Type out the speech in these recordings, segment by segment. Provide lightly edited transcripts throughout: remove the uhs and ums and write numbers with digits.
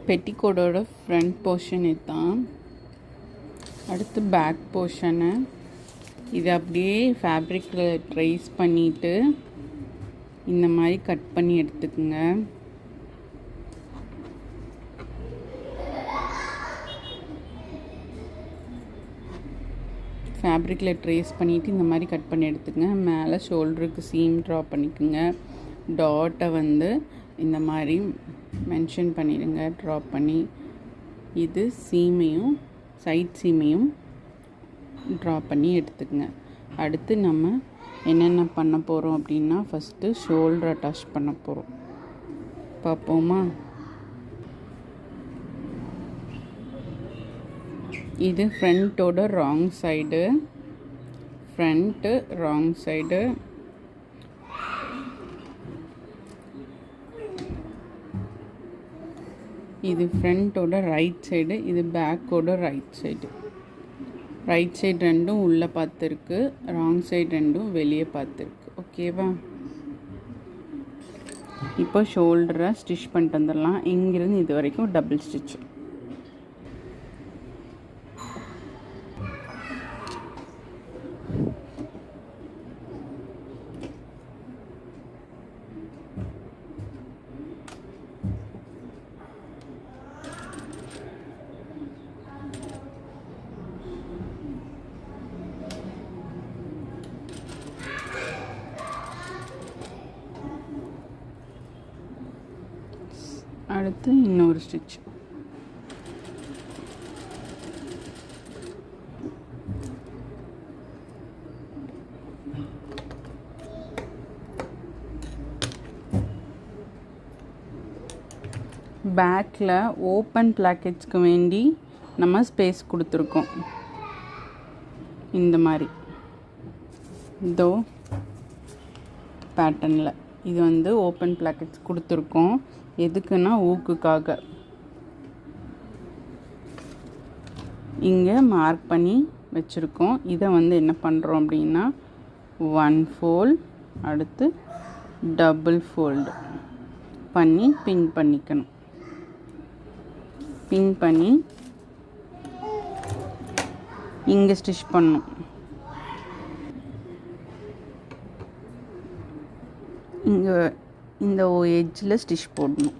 பெட்டிக்கோடோட front portion இதுதான். அடுத்து back portion. இதை அப்படியே ஃபேப்ரிக்கில் ட்ரேஸ் பண்ணிவிட்டு இந்த மாதிரி கட் பண்ணி எடுத்துக்குங்க. ஃபேப்ரிக்கில் ட்ரேஸ் பண்ணிவிட்டு இந்த மாதிரி கட் பண்ணி எடுத்துக்கங்க. மேலே ஷோல்டருக்கு சீம் ட்ரா பண்ணிக்கோங்க. டாட்டை வந்து இந்த மாதிரி மென்ஷன் பண்ணிடுங்க ட்ரா பண்ணி. இது சீமையும் சைட் சீமையும் ட்ரா பண்ணி எடுத்துக்கங்க. அடுத்து நம்ம என்னென்ன பண்ண போகிறோம் அப்படின்னா, ஃபஸ்ட்டு ஷோல்டர் அட்டாச் பண்ண போகிறோம். பார்ப்போமா? இது ஃப்ரண்ட்டோட wrong side. Front wrong side. இது ஃப்ரண்ட்டோட ரைட் சைடு. இது பேக்கோட ரைட் சைடு. ரைட் சைடு ரெண்டும் உள்ளே பார்த்துருக்கு, ராங் சைடு ரெண்டும் வெளியே பார்த்துருக்கு. ஓகேவா? இப்போ ஷோல்டரை ஸ்டிச் பண்ணிட்டு வந்துடலாம். இங்கிருந்து இது வரைக்கும் டபுள் ஸ்டிச்சு. அடுத்து இன்னொரு ஸ்டிச். பேக்கில் ஓப்பன் பிளாக்கெட்ஸ்க்கு வேண்டி நம்ம ஸ்பேஸ் கொடுத்துருக்கோம். இந்த மாதிரி இதோ பேட்டர்னில் இது வந்து ஓப்பன் பிளாக்கெட்ஸ் கொடுத்துருக்கோம். எதுக்குன்னா ஊக்குக்காக. இங்கே மார்க் பண்ணி வச்சுருக்கோம். இதை வந்து என்ன பண்ணுறோம் அப்படின்னா, 1 ஃபோல்ட் அடுத்து டபுள் ஃபோல்டு பண்ணி பின் பண்ணிக்கணும். பின் பண்ணி இங்கே ஸ்டிச் பண்ணணும். இங்கே இந்த எட்ஜில் ஸ்டிச் போடணும்.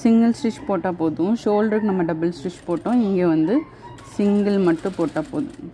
சிங்கிள் ஸ்டிச் போட்டால் போதும். ஷோல்டருக்கு நம்ம டபுள் ஸ்டிச் போட்டோம். இங்கே வந்து சிங்கிள் மட்டும் போட்டால் போதும்.